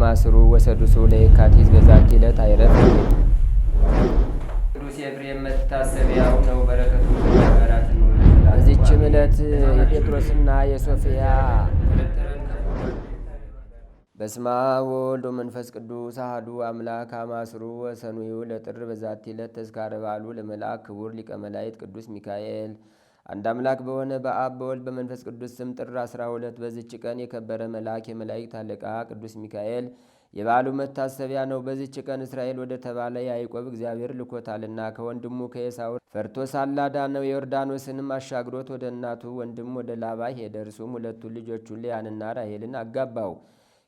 ከማስሩ ወሰዱሱ ለየካቲት በዛቲ ዕለት አይረፍ። ቅዱስ ኤፍሬም መታሰቢያው ነው። በረከቱ ጋራት ነው። በዚችም ዕለት የጴጥሮስና የሶፊያ በስመ አብ ወወልድ ወመንፈስ ቅዱስ አሐዱ አምላክ አማስሩ ወሰኑዩ ለጥር በዛቲ ዕለት ተዝካረ በዓሉ ለመልአክ ክቡር ሊቀ መላእክት ቅዱስ ሚካኤል። አንድ አምላክ በሆነ በአብ በወልድ በመንፈስ ቅዱስ ስም ጥር 12 በዚች ቀን የከበረ መልአክ የመላእክት አለቃ ቅዱስ ሚካኤል የበዓሉ መታሰቢያ ነው። በዚች ቀን እስራኤል ወደ ተባለ ያዕቆብ እግዚአብሔር ልኮታልና ከወንድሙ ከኤሳው ፈርቶ ሳለ አዳነው። የዮርዳኖስንም አሻግሮት ወደ እናቱ ወንድም ወደ ላባ ሄደ። እርሱም ሁለቱን ልጆቹን ልያንና ራሔልን አጋባው።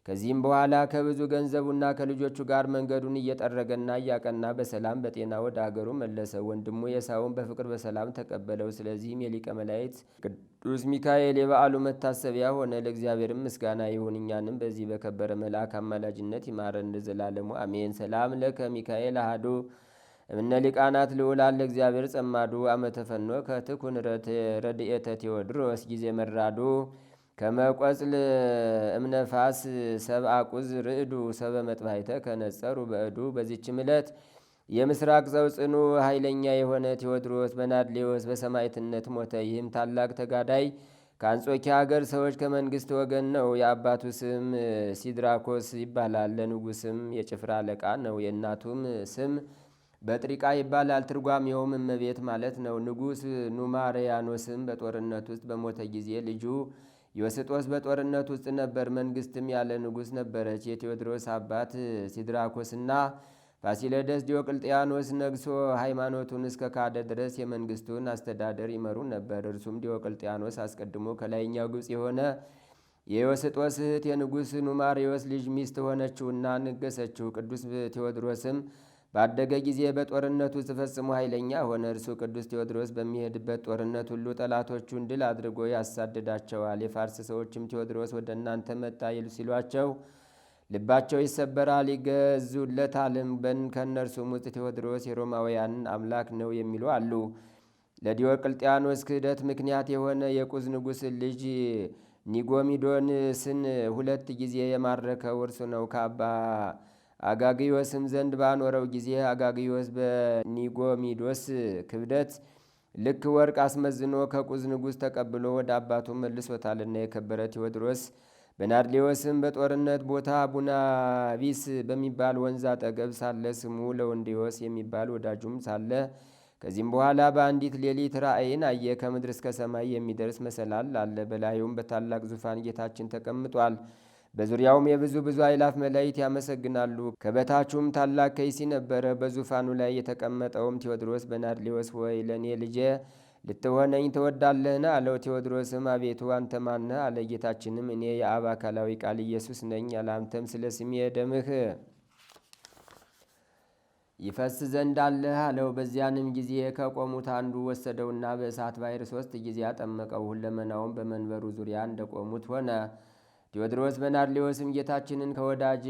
ከዚህም በኋላ ከብዙ ገንዘቡና ከልጆቹ ጋር መንገዱን እየጠረገና እያቀና በሰላም በጤና ወደ አገሩ መለሰ። ወንድሙ ኤሳውን በፍቅር በሰላም ተቀበለው። ስለዚህም የሊቀ መላእክት ቅዱስ ሚካኤል የበዓሉ መታሰቢያ ሆነ። ለእግዚአብሔርም ምስጋና ይሁን፣ እኛንም በዚህ በከበረ መልአክ አማላጅነት ይማረን ለዘላለሙ አሜን። ሰላም ለከ ሚካኤል አሐዱ እምነ ሊቃናት ልዑላን ለእግዚአብሔር ጸማዱ አመተፈኖ ከትኩን ረድኤተ ቴዎድሮስ ጊዜ መራዱ ከመቆጽል እምነፋስ ሰብአ ቁዝ ርዕዱ ሰበ መጥባይተ ከነጸሩ በእዱ። በዚችም ዕለት የምስራቅ ዘው ጽኑ ኃይለኛ የሆነ ቴዎድሮስ በናድሌዎስ በሰማዕትነት ሞተ። ይህም ታላቅ ተጋዳይ ከአንጾኪያ ሀገር ሰዎች ከመንግሥት ወገን ነው። የአባቱ ስም ሲድራኮስ ይባላል። ለንጉሥም የጭፍራ አለቃ ነው። የእናቱም ስም በጥሪቃ ይባላል። ትርጓሜውም እመቤት ማለት ነው። ንጉሥ ኑማርያኖስም በጦርነት ውስጥ በሞተ ጊዜ ልጁ ዮስጦስ በጦርነት ውስጥ ነበር። መንግስትም ያለ ንጉሥ ነበረች። የቴዎድሮስ አባት ሲድራኮስና ፋሲለደስ ዲዮቅልጥያኖስ ነግሶ ሃይማኖቱን እስከ ካደ ድረስ የመንግስቱን አስተዳደር ይመሩ ነበር። እርሱም ዲዮቅልጥያኖስ አስቀድሞ ከላይኛው ግብፅ የሆነ የዮስጦስ እህት የንጉሥ ኑማሪዎስ ልጅ ሚስት ሆነችውና ነገሰችው። ቅዱስ ቴዎድሮስም ባደገ ጊዜ በጦርነቱ ፈጽሞ ኃይለኛ ሆነ። እርሱ ቅዱስ ቴዎድሮስ በሚሄድበት ጦርነት ሁሉ ጠላቶቹን ድል አድርጎ ያሳድዳቸዋል። የፋርስ ሰዎችም ቴዎድሮስ ወደ እናንተ መጣ ሲሏቸው ልባቸው ይሰበራል፣ ይገዙለታልም። ከእነርሱም ውስጥ ቴዎድሮስ የሮማውያንን አምላክ ነው የሚሉ አሉ። ለዲዮቅልጥያኖስ ክህደት ምክንያት የሆነ የቁዝ ንጉሥ ልጅ ኒጎሚዶንስን 2 ጊዜ የማረከው እርሱ ነው። ከአባ አጋግዮስም ዘንድ ባኖረው ጊዜ አጋግዮስ በኒጎሚዶስ ክብደት ልክ ወርቅ አስመዝኖ ከቁዝ ንጉሥ ተቀብሎ ወደ አባቱ መልሶታልና። የከበረ ቴዎድሮስ በናድሌዎስም በጦርነት ቦታ ቡናቢስ በሚባል ወንዝ አጠገብ ሳለ ስሙ ለወንዴዎስ የሚባል ወዳጁም ሳለ ከዚህም በኋላ በአንዲት ሌሊት ራእይን አየ። ከምድር እስከ ሰማይ የሚደርስ መሰላል አለ። በላዩም በታላቅ ዙፋን ጌታችን ተቀምጧል። በዙሪያውም ብዙ አእላፍ መላእክት ያመሰግናሉ። ከበታቹም ታላቅ ከይሲ ነበረ። በዙፋኑ ላይ የተቀመጠውም ቴዎድሮስ በናድሌዎስ ሆይ ለእኔ ልጄ ልትሆነኝ ትወዳለህን? አለው። ቴዎድሮስም አቤቱ አንተ ማነህ? አለ። ጌታችንም እኔ የአብ አካላዊ ቃል ኢየሱስ ነኝ። ያለአንተም ስለ ስሜ ደምህ ይፈስ ዘንድ አለህ አለው። በዚያንም ጊዜ ከቆሙት አንዱ ወሰደውና በእሳት ባሕር 3 ጊዜ አጠመቀው። ሁለመናውም በመንበሩ ዙሪያ እንደቆሙት ሆነ። ቴዎድሮስ በናድሌዎስም ጌታችንን ከወዳጄ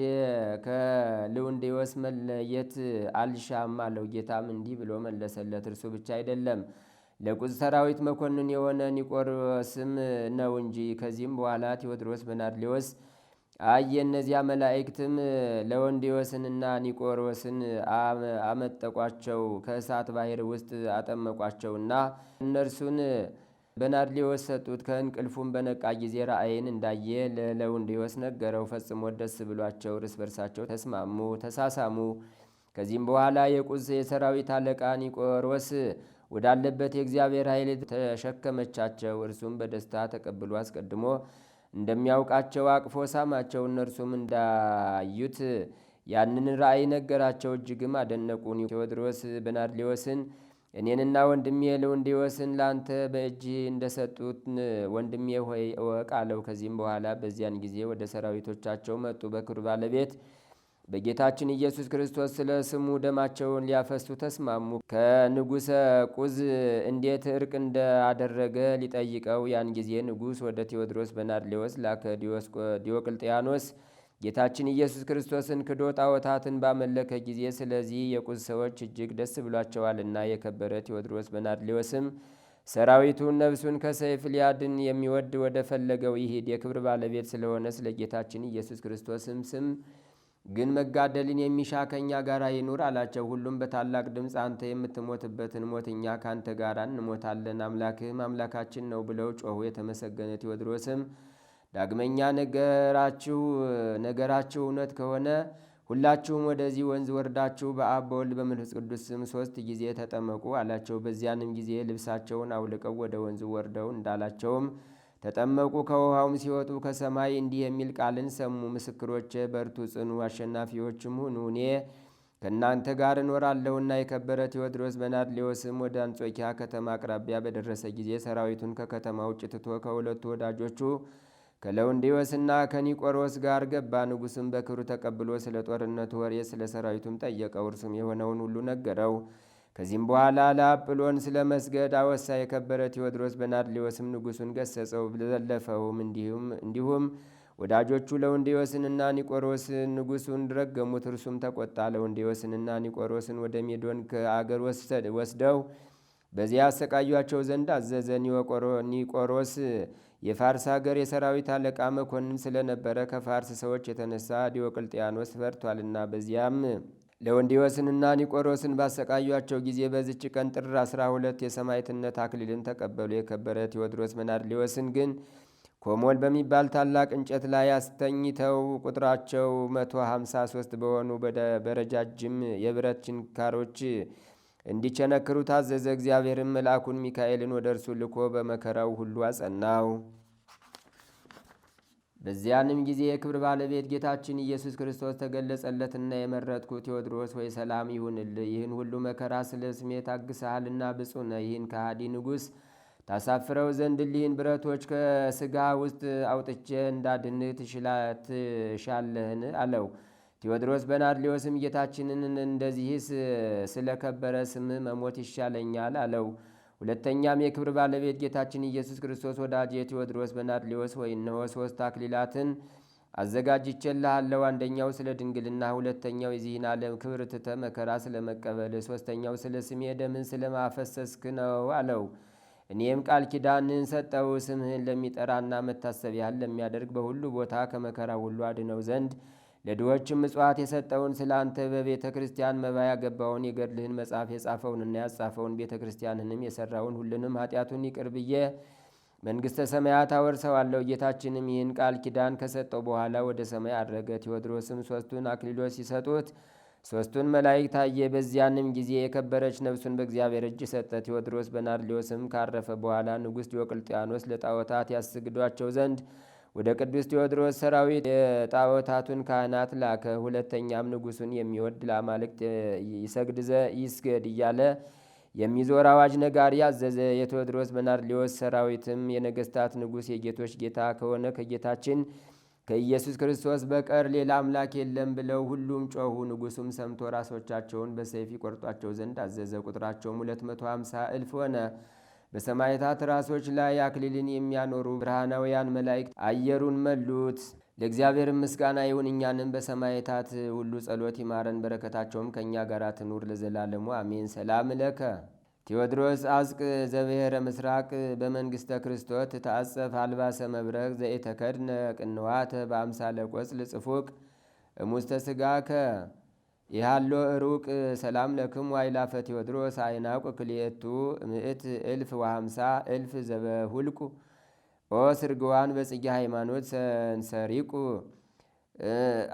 ከልውንዴዎስ መለየት አልሻም አለው። ጌታም እንዲህ ብሎ መለሰለት፣ እርሱ ብቻ አይደለም ለቁዝ ሰራዊት መኮንን የሆነ ኒቆሮስም ነው እንጂ። ከዚህም በኋላ ቴዎድሮስ በናድሌዎስ አየ። እነዚያ መላእክትም ለወንዴዎስንና ኒቆሮስን አመጠቋቸው፣ ከእሳት ባሕር ውስጥ አጠመቋቸውና እነርሱን በናድሌዎስ ሰጡት። ከእንቅልፉም በነቃ ጊዜ ራእይን እንዳየ ለለውንዴዎስ ነገረው። ፈጽሞ ደስ ብሏቸው እርስ በርሳቸው ተስማሙ፣ ተሳሳሙ። ከዚህም በኋላ የቁዝ የሰራዊት አለቃ ኒቆሮስ ወዳለበት የእግዚአብሔር ኃይል ተሸከመቻቸው። እርሱም በደስታ ተቀብሎ አስቀድሞ እንደሚያውቃቸው አቅፎ ሳማቸው። እነርሱም እንዳዩት ያንን ራእይ ነገራቸው፣ እጅግም አደነቁ። ቴዎድሮስ በናድሌዎስን እኔንና ወንድሜ ለወንዴዎስን ለአንተ በእጅ እንደሰጡት ወንድሜ ሆይ እወቅ አለው። ከዚህም በኋላ በዚያን ጊዜ ወደ ሰራዊቶቻቸው መጡ። በክብር ባለቤት በጌታችን ኢየሱስ ክርስቶስ ስለ ስሙ ደማቸውን ሊያፈሱ ተስማሙ። ከንጉሠ ቁዝ እንዴት እርቅ እንዳደረገ ሊጠይቀው ያን ጊዜ ንጉሥ ወደ ቴዎድሮስ በናድሌዎስ ላከ። ዲዮቅልጥያኖስ ጌታችን ኢየሱስ ክርስቶስን ክዶ ጣዖታትን ባመለከ ጊዜ ስለዚህ የቁዝ ሰዎች እጅግ ደስ ብሏቸዋልና። የከበረ ቴዎድሮስ በናድሌዎስም ሰራዊቱን ነፍሱን ከሰይፍ ሊያድን የሚወድ ወደ ፈለገው ይሂድ። የክብር ባለቤት ስለሆነ ስለ ጌታችን ኢየሱስ ክርስቶስም ስም ግን መጋደልን የሚሻ ከእኛ ጋር ይኑር አላቸው። ሁሉም በታላቅ ድምፅ አንተ የምትሞትበትን ሞት እኛ ከአንተ ጋር እንሞታለን፣ አምላክህም አምላካችን ነው ብለው ጮኹ። የተመሰገነ ቴዎድሮስም ዳግመኛ ነገራችሁ እውነት ከሆነ ሁላችሁም ወደዚህ ወንዝ ወርዳችሁ በአብ በወልድ በመንፈስ ቅዱስ ስም 3 ጊዜ ተጠመቁ አላቸው። በዚያንም ጊዜ ልብሳቸውን አውልቀው ወደ ወንዙ ወርደው እንዳላቸውም ተጠመቁ። ከውሃውም ሲወጡ ከሰማይ እንዲህ የሚል ቃልን ሰሙ። ምስክሮቼ በርቱ፣ ጽኑ፣ አሸናፊዎችም ሁኑ፣ እኔ ከእናንተ ጋር እኖራለሁና። የከበረ ቴዎድሮስ በናድሌዎስም ወደ አንጾኪያ ከተማ አቅራቢያ በደረሰ ጊዜ ሰራዊቱን ከከተማ ውጭ ትቶ ከሁለቱ ወዳጆቹ ከለውንዴዎስና ከኒቆሮስ ጋር ገባ። ንጉሥም በክብሩ ተቀብሎ ስለ ጦርነቱ ወሬ ስለ ሰራዊቱም ጠየቀው። እርሱም የሆነውን ሁሉ ነገረው። ከዚህም በኋላ ለአጵሎን ስለ መስገድ አወሳ። የከበረ ቴዎድሮስ በናድሌዎስም ንጉሡን ገሰጸው፣ ዘለፈውም። እንዲሁም ወዳጆቹ ለውንዴዎስንና ኒቆሮስን ንጉሡን ረገሙት። እርሱም ተቆጣ። ለውንዴዎስንና ኒቆሮስን ወደ ሜዶን ከአገር ወስደው በዚያ ያሰቃዩአቸው ዘንድ አዘዘ። ኒቆሮስ የፋርስ ሀገር የሰራዊት አለቃ መኮንን ስለነበረ ከፋርስ ሰዎች የተነሳ ዲዮቅልጥያኖስ ፈርቷልና። በዚያም ለወንዴዎስንና ኒቆሮስን ባሰቃዩአቸው ጊዜ በዚች ቀን ጥር 12 የሰማዕትነት አክሊልን ተቀበሉ። የከበረ ቴዎድሮስ መናድሌዎስን ግን ኮሞል በሚባል ታላቅ እንጨት ላይ አስተኝተው ቁጥራቸው 153 በሆኑ በረጃጅም የብረት ችንካሮች እንዲቸነክሩ ታዘዘ። እግዚአብሔርም መልአኩን ሚካኤልን ወደ እርሱ ልኮ በመከራው ሁሉ አጸናው። በዚያንም ጊዜ የክብር ባለቤት ጌታችን ኢየሱስ ክርስቶስ ተገለጸለትና የመረጥኩ ቴዎድሮስ ወይ ሰላም ይሁንልህ። ይህን ሁሉ መከራ ስለ ስሜ ታግሰሃልና ብፁዕ ነህ። ይህን ከሃዲ ንጉሥ ታሳፍረው ዘንድ እሊህን ብረቶች ከሥጋ ውስጥ አውጥቼ እንዳድንህ ትሻለህን? አለው። ቴዎድሮስ በናድሌዎስም ጌታችንን እንደዚህስ ስለ ከበረ ስምህ መሞት ይሻለኛል አለው። ሁለተኛም የክብር ባለቤት ጌታችን ኢየሱስ ክርስቶስ ወዳጄ ቴዎድሮስ በናድሌዎስ ወይ እነሆ 3 አክሊላትን አዘጋጅቼልሃለሁ። አንደኛው ስለ ድንግልና፣ ሁለተኛው የዚህን ዓለም ክብር ትተህ መከራ ስለ መቀበል፣ ሶስተኛው ስለ ስሜ ደምን ስለ ማፈሰስክ ነው አለው። እኔም ቃል ኪዳንን ሰጠው። ስምህን ለሚጠራና መታሰቢያን ለሚያደርግ በሁሉ ቦታ ከመከራ ሁሉ አድነው ዘንድ ለድሆችም ምጽዋት የሰጠውን ስለ አንተ በቤተ ክርስቲያን መባ ያገባውን የገድልህን መጽሐፍ የጻፈውንና ያጻፈውን ቤተ ክርስቲያንንም የሠራውን ሁሉንም ኃጢአቱን ይቅር ብዬ መንግሥተ ሰማያት አወርሰዋለሁ። ጌታችንም ይህን ቃል ኪዳን ከሰጠው በኋላ ወደ ሰማይ አድረገ። ቴዎድሮስም 3ቱን አክሊሎች ሲሰጡት 3ቱን መላእክት ታየ። በዚያንም ጊዜ የከበረች ነፍሱን በእግዚአብሔር እጅ ሰጠ። ቴዎድሮስ በናድሌዎስም ካረፈ በኋላ ንጉሥ ዲዮቅልጥያኖስ ለጣዖታት ያስግዷቸው ዘንድ ወደ ቅዱስ ቴዎድሮስ ሰራዊት የጣዖታቱን ካህናት ላከ። ሁለተኛም ንጉሡን የሚወድ ለአማልክት ይስገድ እያለ የሚዞር አዋጅ ነጋሪ አዘዘ። የቴዎድሮስ በናድሌዎስ ሰራዊትም የነገሥታት ንጉሥ የጌቶች ጌታ ከሆነ ከጌታችን ከኢየሱስ ክርስቶስ በቀር ሌላ አምላክ የለም ብለው ሁሉም ጮኹ። ንጉሡም ሰምቶ ራሶቻቸውን በሰይፍ ይቆርጧቸው ዘንድ አዘዘ። ቁጥራቸውም 250 እልፍ ሆነ። በሰማዕታት ራሶች ላይ አክሊልን የሚያኖሩ ብርሃናውያን መላእክት አየሩን መሉት። ለእግዚአብሔር ምስጋና ይሁን፣ እኛንም በሰማዕታት ሁሉ ጸሎት ይማረን፣ በረከታቸውም ከእኛ ጋር ትኑር ለዘላለሙ አሜን። ሰላም ለከ ቴዎድሮስ አዝቅ ዘብሔረ ምስራቅ በመንግሥተ ክርስቶስ ተአጸፍ አልባሰ መብረቅ ዘኢተከድነ ቅንዋተ በአምሳለ ቆጽል ጽፉቅ እሙስተ ሥጋከ ይሃሎ ሩቅ ሰላም ለክም ዋይላፈ ቴዎድሮስ አይናቁ ክልኤቱ ምእት እልፍ ወሃምሳ እልፍ ዘበሁልቁ ኦ ስርግዋን በጽጌ ሃይማኖት ሰንሰሪቁ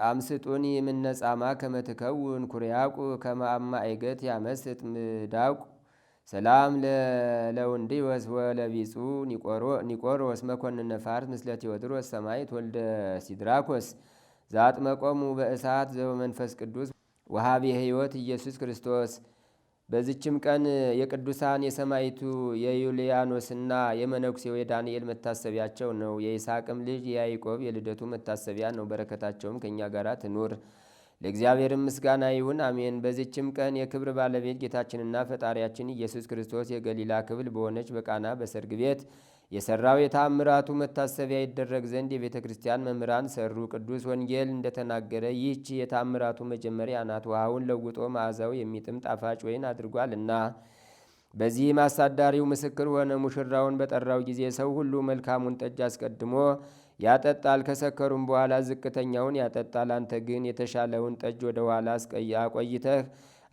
አምስጡኒ የምነጻማ ከመትከውን ኩርያቁ ከማአማ አይገት ያመስጥ ምዳቁ ሰላም ለለውንዲ ወለቢጹ ኒቆሮስ መኮንነ ፋርስ ምስለ ቴዎድሮስ ሰማይት ወልደ ሲድራኮስ ዛጥመቆሙ በእሳት ዘበመንፈስ ቅዱስ ወሃቢ ሕይወት ኢየሱስ ክርስቶስ። በዚችም ቀን የቅዱሳን የሰማይቱ የዩልያኖስና የመነኩሴው የዳንኤል መታሰቢያቸው ነው። የይስሐቅም ልጅ የያዕቆብ የልደቱ መታሰቢያ ነው። በረከታቸውም ከእኛ ጋር ትኑር ለእግዚአብሔርም ምስጋና ይሁን አሜን። በዚችም ቀን የክብር ባለቤት ጌታችንና ፈጣሪያችን ኢየሱስ ክርስቶስ የገሊላ ክብል በሆነች በቃና በሰርግ ቤት የሠራው የተአምራቱ መታሰቢያ ይደረግ ዘንድ የቤተ ክርስቲያን መምህራን ሰሩ። ቅዱስ ወንጌል እንደተናገረ ይህች የተአምራቱ መጀመሪያ ናት። ውሃውን ለውጦ መዓዛው የሚጥም ጣፋጭ ወይን አድርጓልና። በዚህም አሳዳሪው ምስክር ሆነ። ሙሽራውን በጠራው ጊዜ ሰው ሁሉ መልካሙን ጠጅ አስቀድሞ ያጠጣል፣ ከሰከሩም በኋላ ዝቅተኛውን ያጠጣል። አንተ ግን የተሻለውን ጠጅ ወደ ኋላ አቆይተህ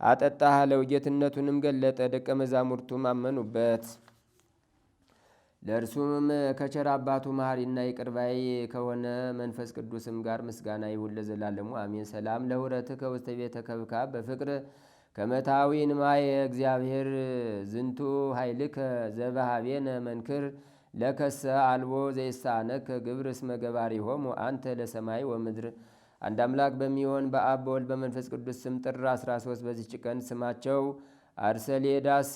አጠጣህ አለው። ጌትነቱንም ገለጠ። ደቀ መዛሙርቱም አመኑበት። ለእርሱም ከቸር አባቱ መሐሪና ይቅር ባይ ከሆነ መንፈስ ቅዱስም ጋር ምስጋና ይሁን ለዘላለሙ አሜን። ሰላም ለሁረትከ ውስተ ቤተ ከብካብ በፍቅር ከመታዊ ንማየ እግዚአብሔር ዝንቱ ኃይልከ ዘበሃቤነ መንክር ለከሰ አልቦ ዘይሳነከ ግብር እስመ ገባሪሆሙ አንተ ለሰማይ ወምድር። አንድ አምላክ በሚሆን በአብ በወልድ በመንፈስ ቅዱስ ስም ጥር 13 በዚች ቀን ስማቸው አርሰሌዳስ፣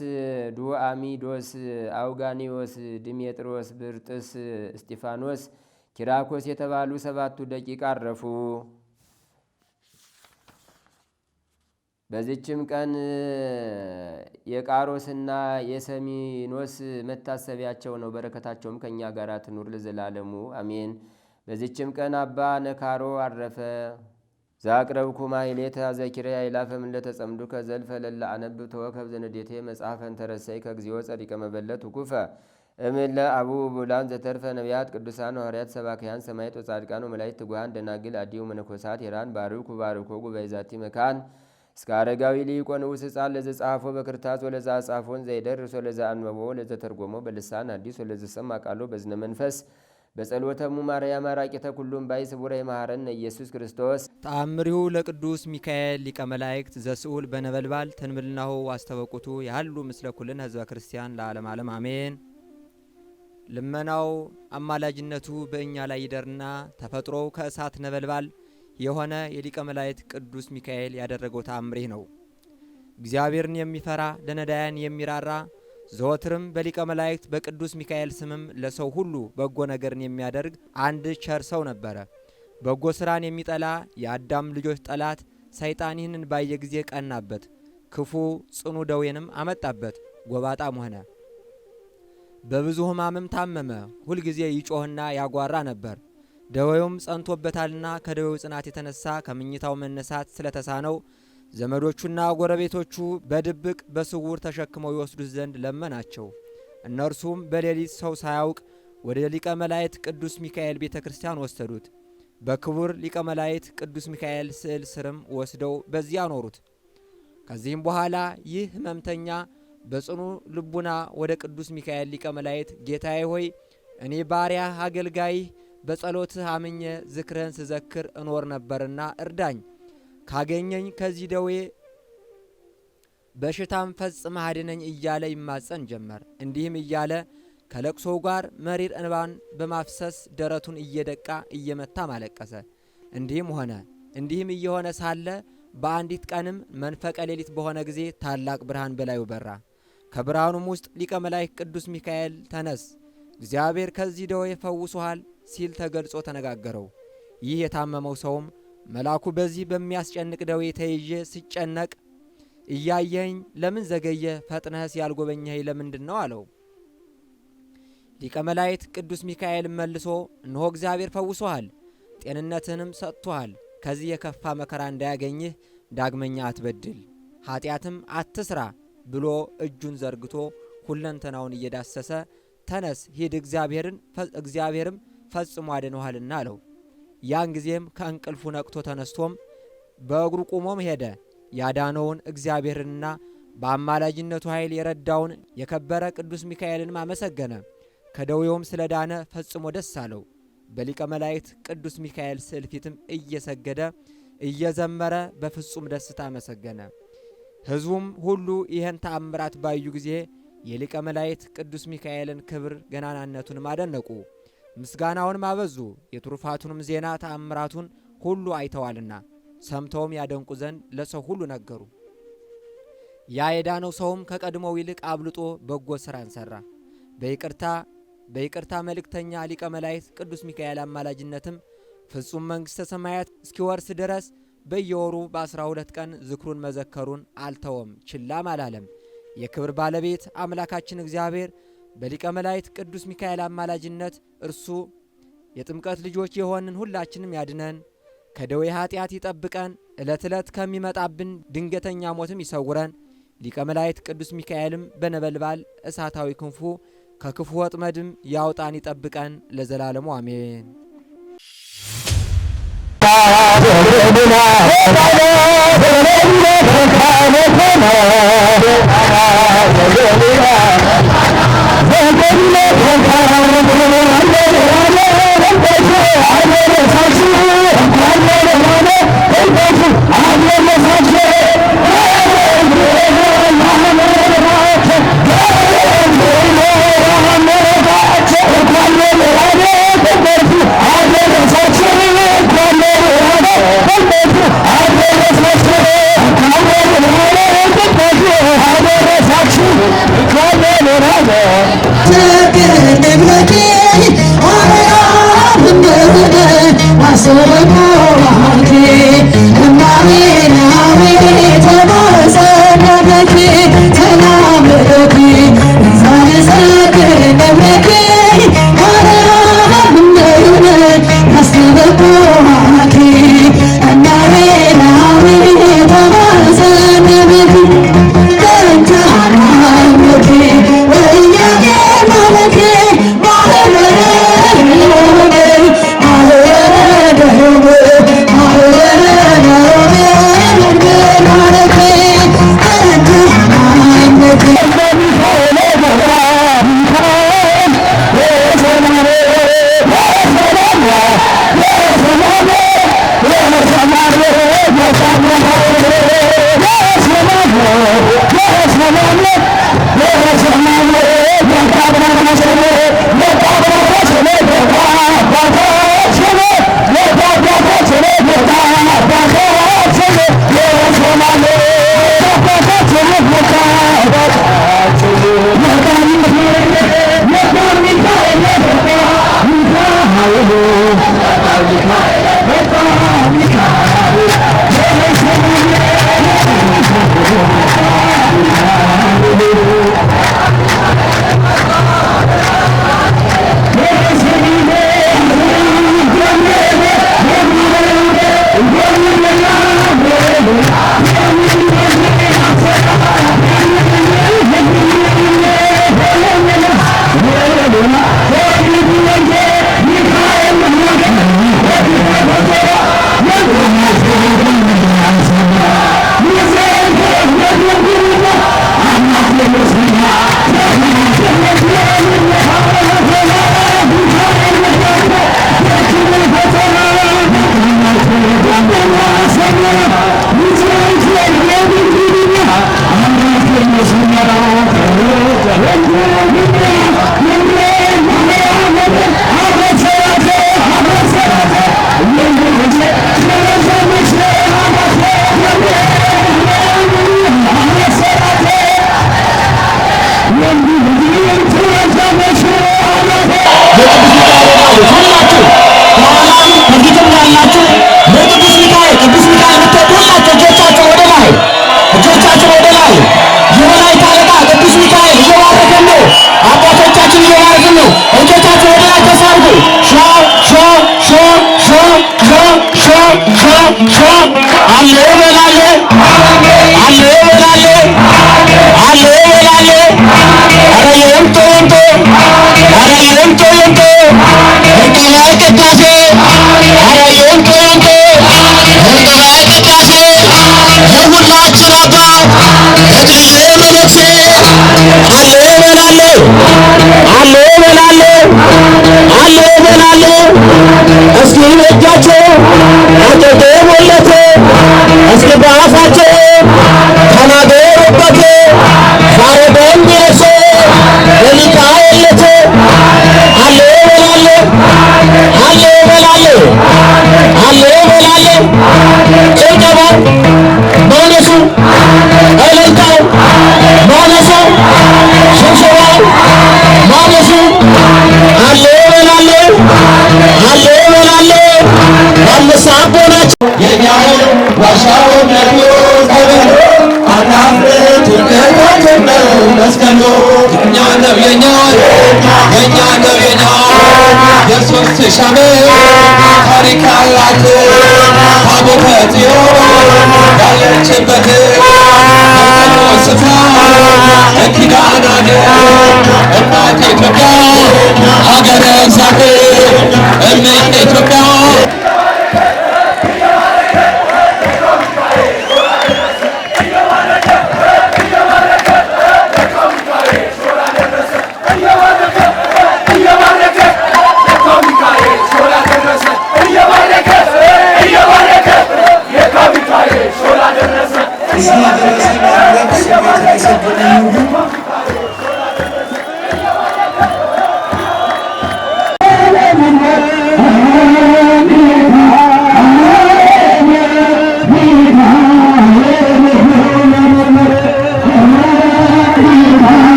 ዱአሚዶስ፣ አውጋኒዎስ፣ ድሜጥሮስ፣ ብርጥስ፣ እስጢፋኖስ፣ ኪራኮስ የተባሉ 7 ደቂቅ አረፉ። በዚችም ቀን የቃሮስና የሰሚኖስ መታሰቢያቸው ነው። በረከታቸውም ከእኛ ጋር ትኑር ለዘላለሙ አሜን። በዚችም ቀን አባ ነካሮ አረፈ። ዛቅረብኩ ማይሌተ ዘኪረ አይላፈም ለተጸምዱ ከዘልፈ ለላ አነብ ተወከብ ዘንዴቴ መጽሐፈን ተረሰይ ከግዚኦ ጸዲቀ መበለት ውኩፈ እምለ አቡ ቡላን ዘተርፈ ነቢያት ቅዱሳን ሐዋርያት ሰባክያን ሰማዕት ወጻድቃን ወመላእክት ትጉሃን ደናግል አዲው መነኮሳት ሄራን ባርኩ ባርኮ ጉባኤ ዛቲ መካን እስከ አረጋዊ ሊቆ ንዑስ ሕፃን ለዘጻፎ በክርታስ ወለዛ ጻፎን ዘይደርስ ወለዛ አንበቦ ለዘተርጎሞ በልሳን አዲስ ወለዘ ሰማ ቃሎ በዝነ መንፈስ በጸሎተሙ ማርያም አራቂተ ኩሉም ባይ ስቡረ ይማረን ኢየሱስ ክርስቶስ። ተአምሪሁ ለቅዱስ ሚካኤል ሊቀ መላእክት ዘስኡል በነበልባል ተንብልናሁ አስተበቁቱ ያሉ ምስለ ኩልን ህዝበ ክርስቲያን ለዓለም ዓለም አሜን። ልመናው አማላጅነቱ በእኛ ላይ ይደርና ተፈጥሮው ከእሳት ነበልባል የሆነ የሊቀ መላእክት ቅዱስ ሚካኤል ያደረገው ተአምሪህ ነው። እግዚአብሔርን የሚፈራ ለነዳያን የሚራራ ዘወትርም በሊቀ መላእክት በቅዱስ ሚካኤል ስምም ለሰው ሁሉ በጎ ነገርን የሚያደርግ አንድ ቸር ሰው ነበረ። በጎ ስራን የሚጠላ የአዳም ልጆች ጠላት ሰይጣን ይህንን ባየ ጊዜ ቀናበት፣ ክፉ ጽኑ ደዌንም አመጣበት፣ ጎባጣም ሆነ። በብዙ ሕማምም ታመመ። ሁልጊዜ ይጮህና ያጓራ ነበር። ደዌውም ጸንቶበታልና ከደዌው ጽናት የተነሳ ከምኝታው መነሳት ስለተሳነው ዘመዶቹና ጎረቤቶቹ በድብቅ በስውር ተሸክመው ይወስዱት ዘንድ ለመናቸው። እነርሱም በሌሊት ሰው ሳያውቅ ወደ ሊቀ መላእክት ቅዱስ ሚካኤል ቤተ ክርስቲያን ወሰዱት። በክቡር ሊቀ መላእክት ቅዱስ ሚካኤል ስዕል ስርም ወስደው በዚያ አኖሩት። ከዚህም በኋላ ይህ ሕመምተኛ በጽኑ ልቡና ወደ ቅዱስ ሚካኤል ሊቀ መላእክት ጌታዬ ሆይ እኔ ባሪያህ አገልጋይህ በጸሎትህ አምኜ ዝክርህን ስዘክር እኖር ነበርና እርዳኝ፣ ካገኘኝ ከዚህ ደዌ በሽታም ፈጽመህ አድነኝ እያለ ይማጸን ጀመር። እንዲህም እያለ ከለቅሶው ጋር መሪር እንባን በማፍሰስ ደረቱን እየደቃ እየመታም አለቀሰ። እንዲህም ሆነ። እንዲህም እየሆነ ሳለ በአንዲት ቀንም መንፈቀ ሌሊት በሆነ ጊዜ ታላቅ ብርሃን በላዩ በራ። ከብርሃኑም ውስጥ ሊቀ መላእክት ቅዱስ ሚካኤል ተነስ፣ እግዚአብሔር ከዚህ ደዌ ፈውሶሃል ሲል ተገልጾ ተነጋገረው። ይህ የታመመው ሰውም መልአኩ በዚህ በሚያስጨንቅ ደዌ ተይዤ ሲጨነቅ እያየኝ ለምን ዘገየ? ፈጥነህስ ያልጎበኘኸኝ ለምንድን ነው አለው። ሊቀ መላእክት ቅዱስ ሚካኤል መልሶ እነሆ እግዚአብሔር ፈውሶሃል፣ ጤንነትንም ሰጥቶሃል። ከዚህ የከፋ መከራ እንዳያገኝህ ዳግመኛ አትበድል፣ ኃጢአትም አትስራ ብሎ እጁን ዘርግቶ ሁለንተናውን እየዳሰሰ ተነስ ሂድ፣ እግዚአብሔርም ፈጽሞ አድነዋልና አለው። ያን ጊዜም ከእንቅልፉ ነቅቶ ተነስቶም በእግሩ ቆሞም ሄደ። ያዳነውን እግዚአብሔርንና በአማላጅነቱ ኃይል የረዳውን የከበረ ቅዱስ ሚካኤልንም አመሰገነ። ከደዌውም ስለዳነ ፈጽሞ ደስ አለው። በሊቀ መላእክት ቅዱስ ሚካኤል ስዕል ፊትም እየሰገደ እየዘመረ በፍጹም ደስታ አመሰገነ። ሕዝቡም ሁሉ ይህን ተአምራት ባዩ ጊዜ የሊቀ መላእክት ቅዱስ ሚካኤልን ክብር ገናናነቱንም አደነቁ፣ ምስጋናውንም አበዙ። የትሩፋቱንም ዜና ተአምራቱን ሁሉ አይተዋልና ሰምተውም ያደንቁ ዘንድ ለሰው ሁሉ ነገሩ። ያ የዳነው ሰውም ከቀድሞው ይልቅ አብልጦ በጎ ሥራን ሠራ። በይቅርታ መልእክተኛ ሊቀ መላእክት ቅዱስ ሚካኤል አማላጅነትም ፍጹም መንግሥተ ሰማያት እስኪወርስ ድረስ በየወሩ በ12 ቀን ዝክሩን መዘከሩን አልተወም፣ ችላም አላለም። የክብር ባለቤት አምላካችን እግዚአብሔር በሊቀ መላእክት ቅዱስ ሚካኤል አማላጅነት እርሱ የጥምቀት ልጆች የሆንን ሁላችንም ያድነን፣ ከደዌ ኃጢአት ይጠብቀን፣ ዕለት ዕለት ከሚመጣብን ድንገተኛ ሞትም ይሰውረን። ሊቀ መላእክት ቅዱስ ሚካኤልም በነበልባል እሳታዊ ክንፉ ከክፉ ወጥመድም ያውጣን ይጠብቀን ለዘላለሙ አሜን።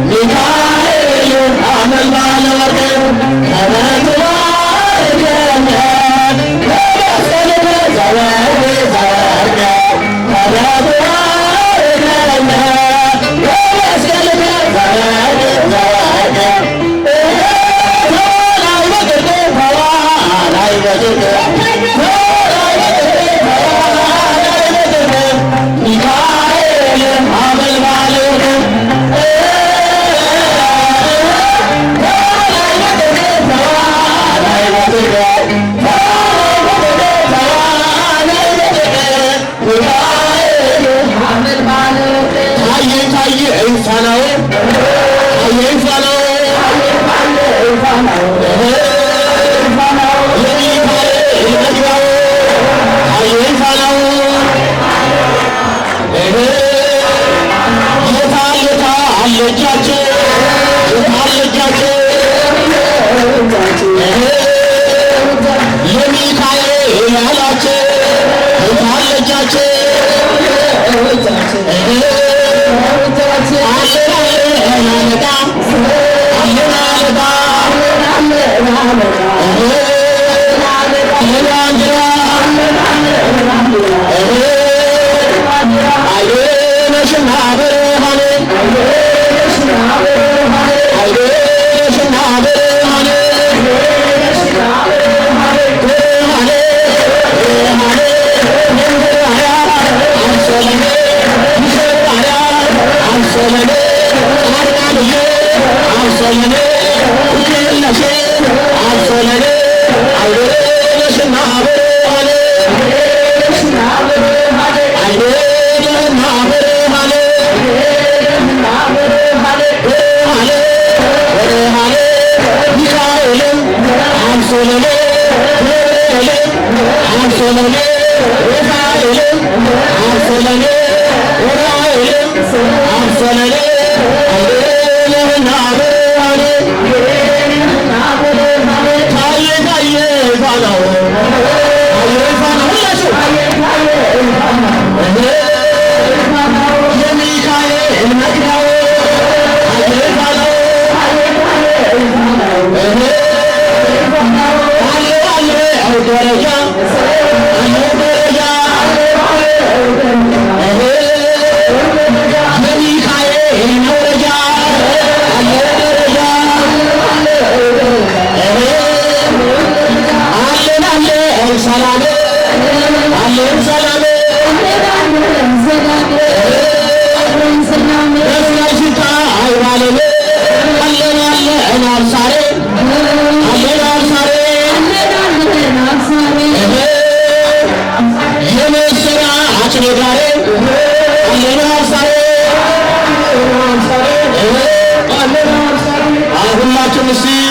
Mikael ፋናው አየኝ ፋናው የሚካኤል መግቢያው አየኝ ፋናው የታለጃቸው የሚካኤል ያላቸው የታለጃቸው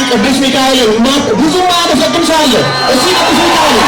ቅዱስ ሚካኤል ብዙ ማመሰግን ሳለ እስቲ ቅዱስ ሚካኤል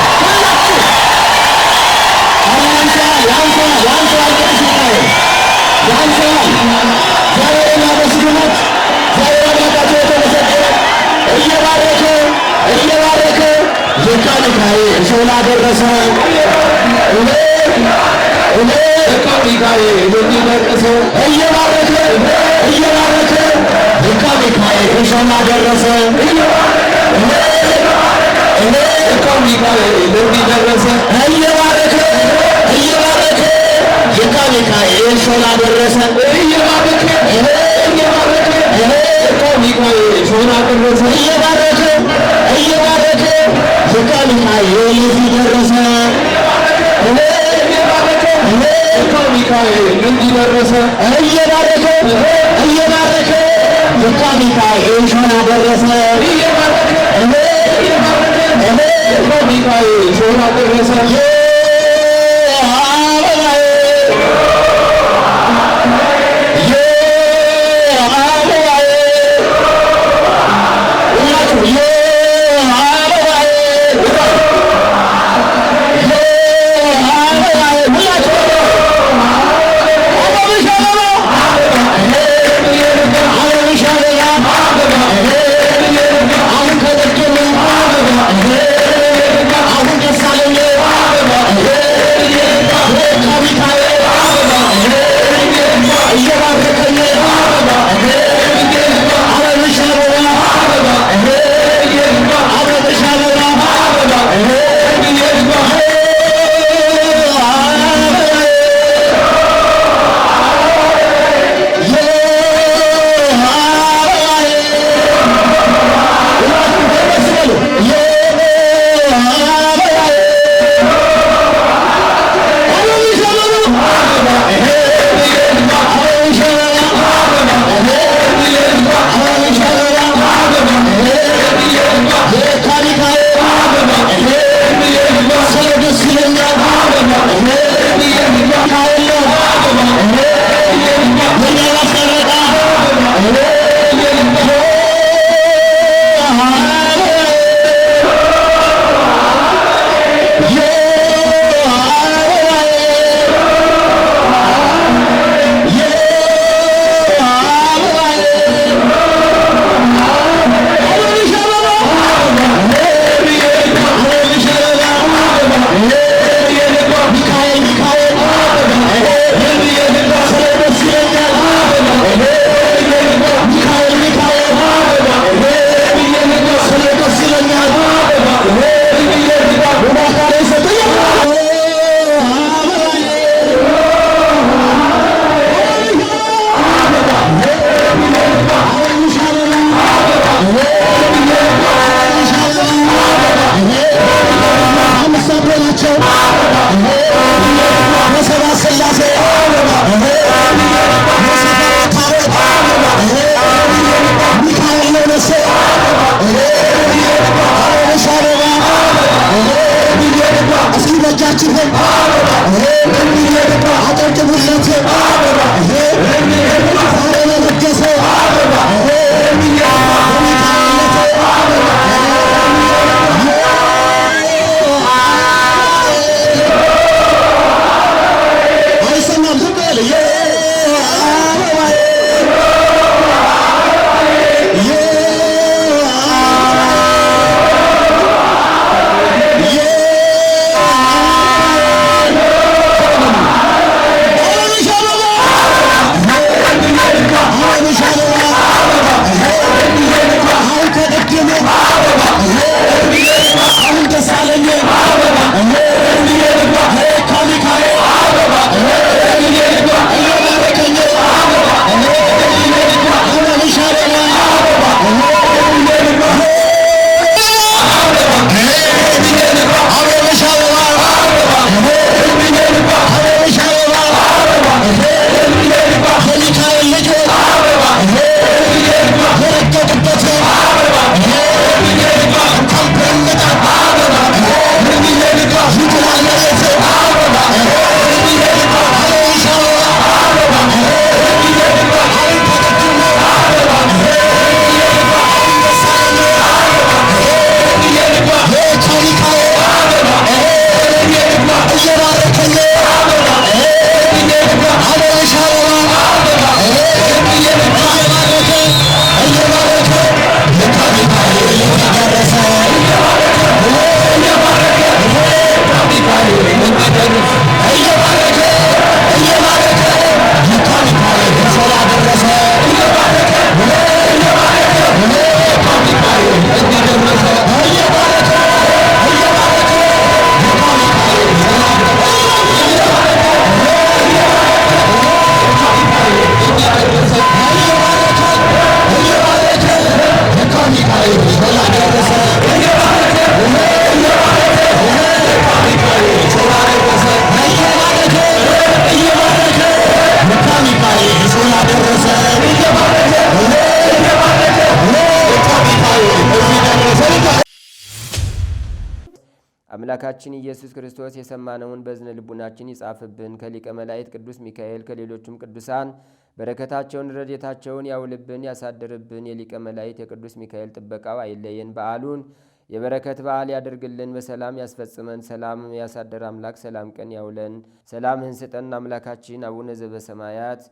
አምላካችን ኢየሱስ ክርስቶስ የሰማነውን በዝነ ልቡናችን ይጻፍብን። ከሊቀ መላእክት ቅዱስ ሚካኤል ከሌሎችም ቅዱሳን በረከታቸውን ረድኤታቸውን ያውልብን ያሳድርብን። የሊቀ መላእክት የቅዱስ ሚካኤል ጥበቃው አይለየን። በዓሉን የበረከት በዓል ያደርግልን። በሰላም ያስፈጽመን። ሰላም ያሳደር አምላክ ሰላም ቀን ያውለን። ሰላምህን ስጠን አምላካችን። አቡነ ዘበሰማያት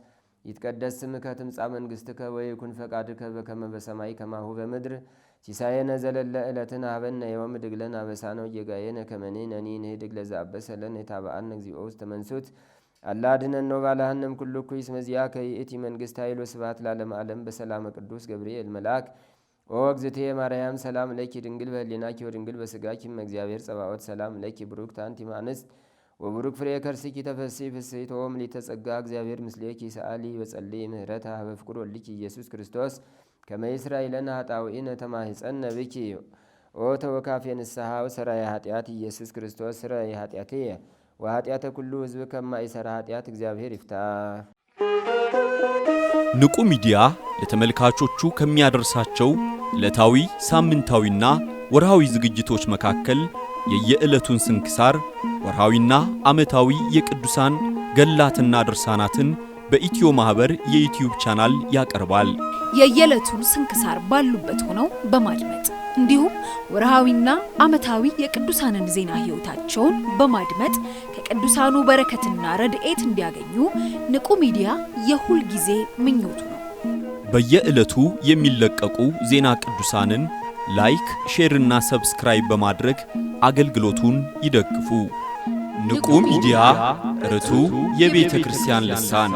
ይትቀደስ ስምከ ትምጻእ መንግሥትከ ወይኩን ፈቃድከ በከመ በሰማይ ከማሁ በምድር ሲሳየነ ዘለለ ዕለትነ ሀበነ ዮም ወኅድግ ለነ አበሳነ ወጌጋየነ ከመ ንሕነኒ ንኅድግ ለዘአበሰ ለነ ኢታብአነ እግዚኦ ውስተ መንሱት አላ አድኅነነ ወባልሐነ እምኩሉ እኩይ እስመ ዚአከ ይእቲ መንግሥት ኃይል ወስብሐት ለዓለመ ዓለም። በሰላመ ቅዱስ ገብርኤል መልአክ ኦ እግዝእትየ ማርያም ሰላም ለኪ ድንግል በህሊናኪ ወድንግል በሥጋኪ እም እግዚአብሔር ጸባኦት ሰላም ለኪ ብሩክት አንቲ እምአንስት ወብሩክ ፍሬ ከርሥኪ ተፈሥሒ ፍሥሕት ምልዕተ ጸጋ እግዚአብሔር ምስሌኪ ሰአሊ በጸልይ ምህረታ ኀበ ፍቁር ወልድኪ ኢየሱስ ክርስቶስ ከመ ይሥራይ ለነ ኃጣውኢነ ተማኅፀነ ብኪ ኦ ተወካፌ ንስሐ ወሰራየ ኃጢአት ኢየሱስ ክርስቶስ ስረይ ኃጢአትየ ወኃጢአተ ኩሉ ሕዝብ ከማይሠራ ኃጢአት እግዚአብሔር ይፍታ። ንቁ ሚዲያ ለተመልካቾቹ ከሚያደርሳቸው ዕለታዊ ሳምንታዊና ወርሃዊ ዝግጅቶች መካከል የየዕለቱን ስንክሳር ወርሃዊና ዓመታዊ የቅዱሳን ገላትና ድርሳናትን በኢትዮ ማህበር የዩቲዩብ ቻናል ያቀርባል። የየዕለቱን ስንክሳር ባሉበት ሆነው በማድመጥ እንዲሁም ወርሃዊና ዓመታዊ የቅዱሳንን ዜና ሕይወታቸውን በማድመጥ ከቅዱሳኑ በረከትና ረድኤት እንዲያገኙ ንቁ ሚዲያ የሁል ጊዜ ምኞቱ ነው። በየዕለቱ የሚለቀቁ ዜና ቅዱሳንን ላይክ፣ ሼርና ሰብስክራይብ በማድረግ አገልግሎቱን ይደግፉ። ንቁ ሚዲያ ርቱ የቤተ ክርስቲያን ልሳን